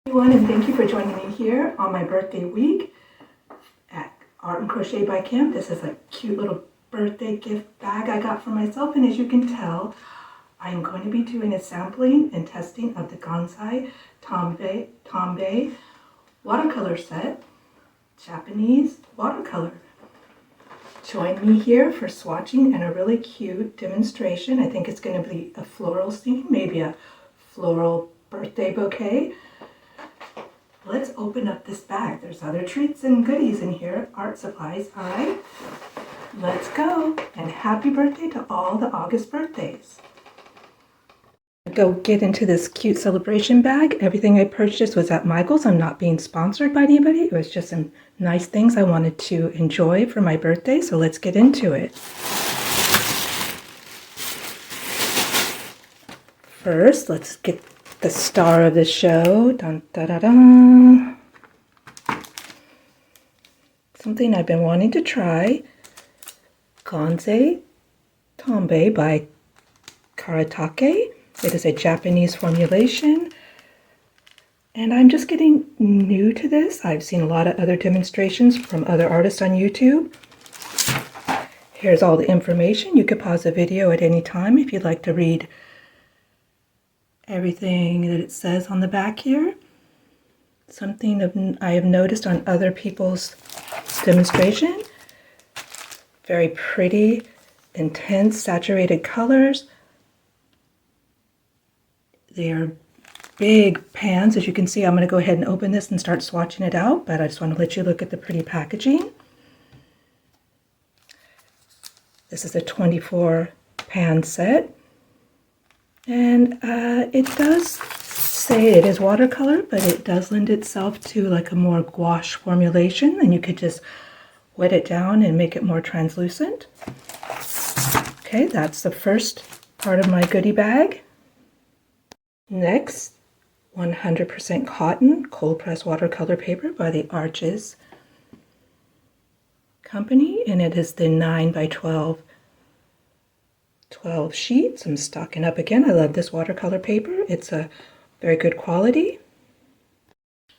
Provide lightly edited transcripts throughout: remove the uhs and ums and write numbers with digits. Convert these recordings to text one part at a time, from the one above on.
Everyone, and thank you for joining me here on my birthday week at Art and Crochet by Kim. This is a cute little birthday gift bag I got for myself, and as you can tell, I'm going to be doing a sampling and testing of the Gansai Tambi watercolor set, Japanese watercolor. Join me here for swatching and a really cute demonstration. I think it's going to be a floral scene, maybe a floral birthday bouquet. Let's open up this bag. There's other treats and goodies in here, art supplies. All right, let's go. And happy birthday to all the August birthdays. Go get into this cute celebration bag. Everything I purchased was at Michael's. I'm not being sponsored by anybody. It was just some nice things I wanted to enjoy for my birthday. So let's get into it. First, let's get the star of the show. Dun, da, da, da. Something I've been wanting to try. Gansai Tambi by Kuretake. It is a Japanese formulation, and I'm just getting new to this. I've seen a lot of other demonstrations from other artists on YouTube. Here's all the information. You could pause the video at any time if you'd like to read everything that it says on the back here. Something I have noticed on other people's demonstration. Very pretty, intense, saturated colors. They are big pans. As you can see, I'm going to go ahead and open this and start swatching it out, but I just want to let you look at the pretty packaging. This is a 24 pan set, and it does say it is watercolor, but it does lend itself to like a more gouache formulation, and you could just wet it down and make it more translucent. Okay, that's the first part of my goodie bag. Next, 100% cotton cold press watercolor paper by the Arches company, and it is the 9 by 12 sheets. I'm stocking up again. I love this watercolor paper. It's a very good quality.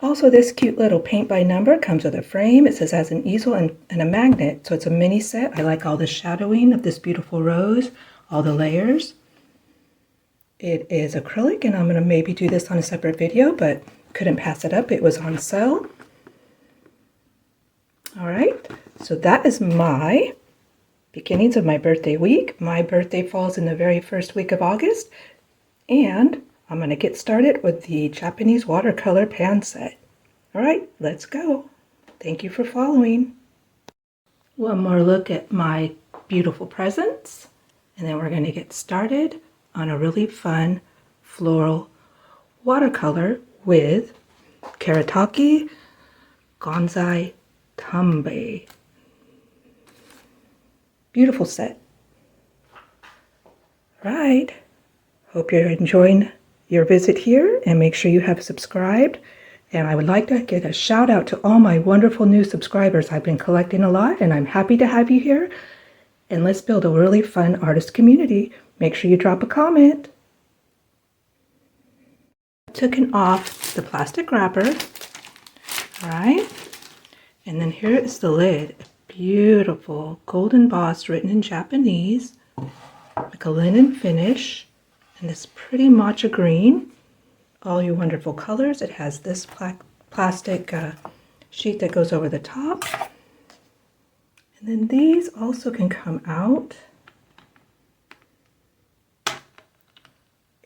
Also, this cute little paint by number comes with a frame. It says it has an easel and a magnet, so it's a mini set. I like all the shadowing of this beautiful rose, all the layers. It is acrylic, and I'm going to maybe do this on a separate video, but couldn't pass it up. It was on sale. All right, so that is my beginnings of my birthday week. My birthday falls in the very first week of August, and I'm going to get started with the Japanese watercolor pan set. All right, let's go. Thank you for following. One more look at my beautiful presents, and then we're going to get started on a really fun floral watercolor with Kuretake Gansai Tambi. Beautiful set. Right. Hope you're enjoying your visit here, and make sure you have subscribed. And I would like to give a shout out to all my wonderful new subscribers. I've been collecting a lot, and I'm happy to have you here. And let's build a really fun artist community. Make sure you drop a comment. Taken off the plastic wrapper. All right. And then here is the lid. Beautiful gold embossed, written in Japanese, like a linen finish, and this pretty matcha green. All your wonderful colors. It has this plastic sheet that goes over the top. And then these also can come out.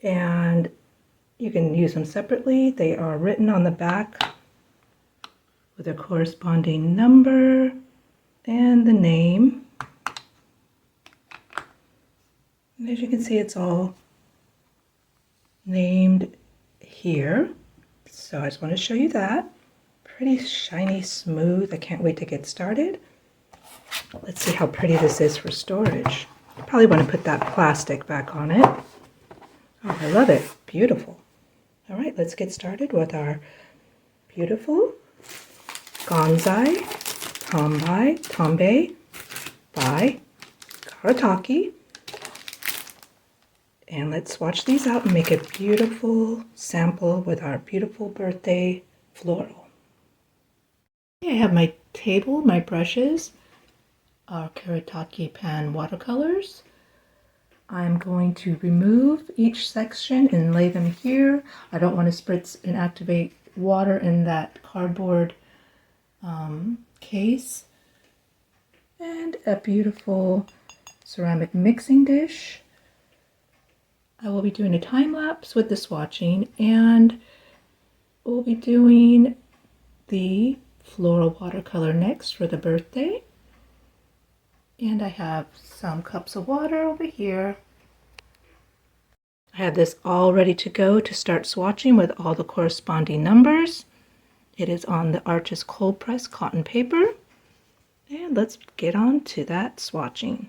And you can use them separately. They are written on the back with a corresponding number and the name. And as you can see, it's all named here. So I just want to show you that. Pretty shiny, smooth. I can't wait to get started. Let's see how pretty this is for storage. You probably want to put that plastic back on it. Oh, I love it. Beautiful. All right, let's get started with our beautiful Gansai Tambi by Kuretake. And let's swatch these out and make a beautiful sample with our beautiful birthday floral. I have my table, my brushes, our Kuretake pan watercolors. I'm going to remove each section and lay them here. I don't want to spritz and activate water in that cardboard case. And a beautiful ceramic mixing dish. I will be doing a time lapse with the swatching, and we'll be doing the floral watercolor next for the birthday. And I have some cups of water over here. I have this all ready to go to start swatching with all the corresponding numbers. It is on the Arches cold press cotton paper. And let's get on to that swatching.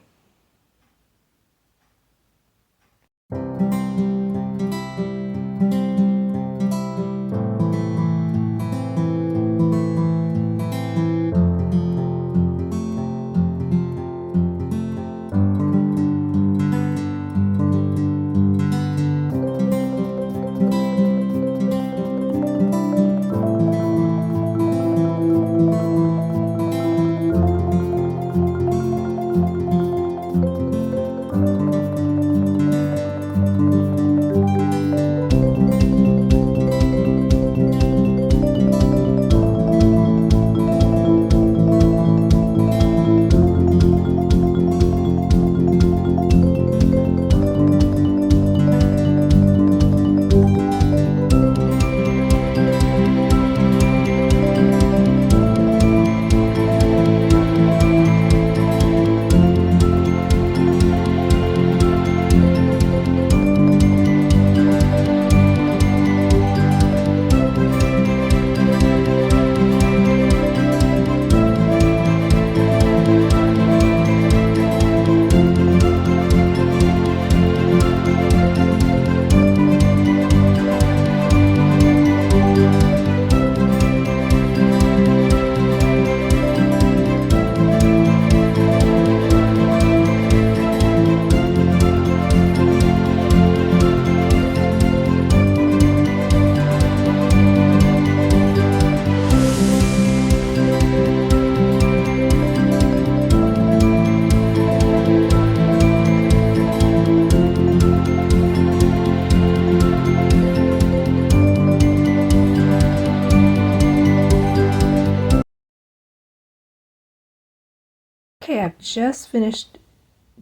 Okay, I've just finished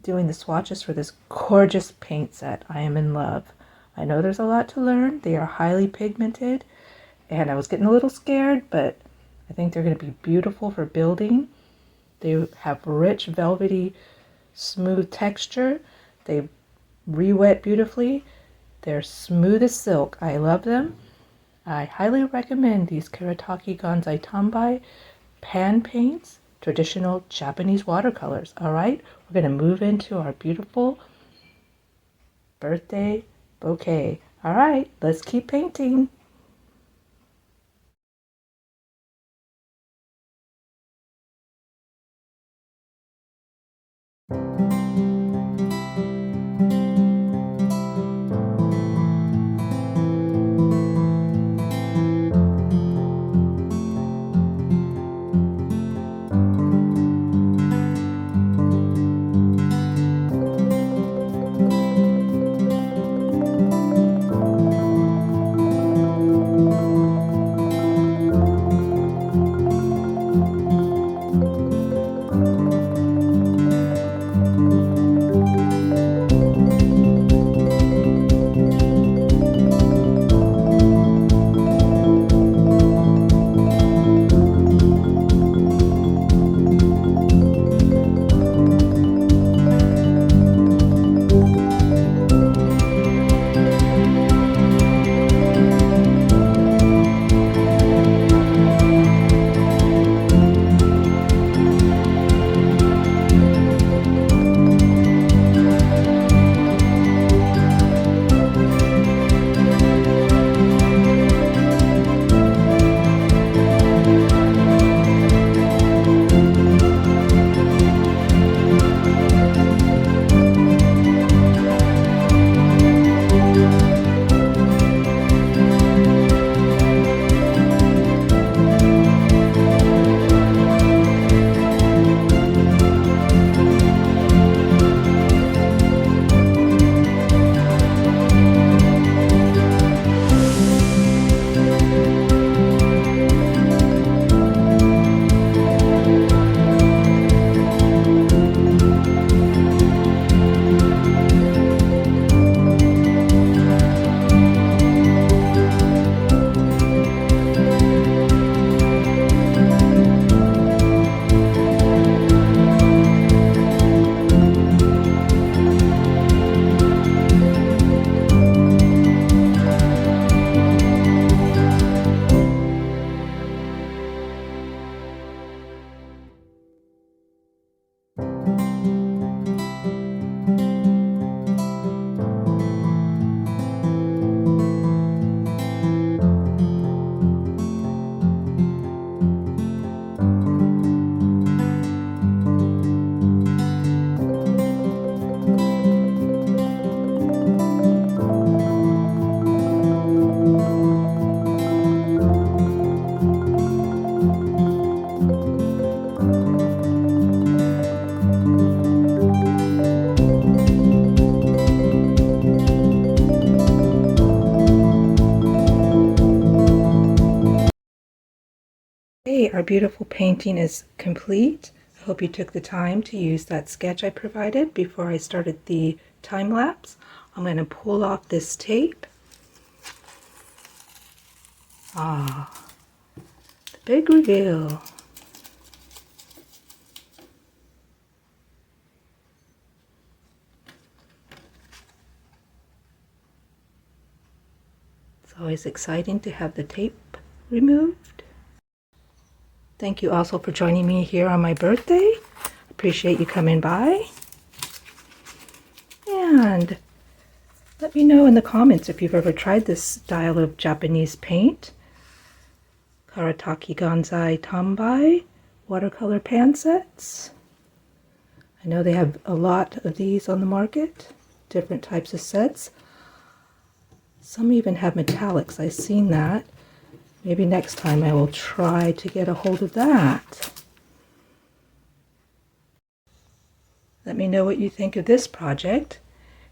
doing the swatches for this gorgeous paint set. I am in love. I know there's a lot to learn. They are highly pigmented, and I was getting a little scared, but I think they're going to be beautiful for building. They have rich, velvety, smooth texture. They re-wet beautifully. They're smooth as silk. I love them. I highly recommend these Kuretake Gansai Tambi pan paints, traditional Japanese watercolors. All right, we're going to move into our beautiful birthday bouquet. All right, let's keep painting. Okay, our beautiful painting is complete. I hope you took the time to use that sketch I provided before I started the time lapse. I'm going to pull off this tape. Ah, the big reveal. It's always exciting to have the tape removed. Thank you also for joining me here on my birthday. Appreciate you coming by. And let me know in the comments if you've ever tried this style of Japanese paint. Kuretake Gansai Tambi Watercolor pan sets. I know they have a lot of these on the market, different types of sets. Some even have metallics. I've seen that. Maybe next time I will try to get a hold of that. Let me know what you think of this project.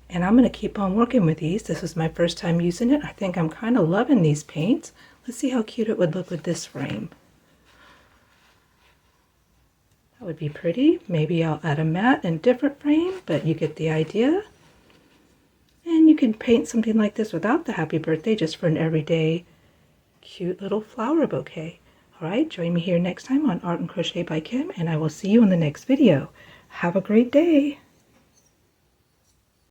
And I'm going to keep on working with these. This is my first time using it. I think I'm kind of loving these paints. Let's see how cute it would look with this frame. That would be pretty. Maybe I'll add a matte and different frame, but you get the idea. And you can paint something like this without the happy birthday, just for an everyday cute little flower bouquet. All right, join me here next time on Art and Crochet by Kim, and I will see you in the next video. Have a great day.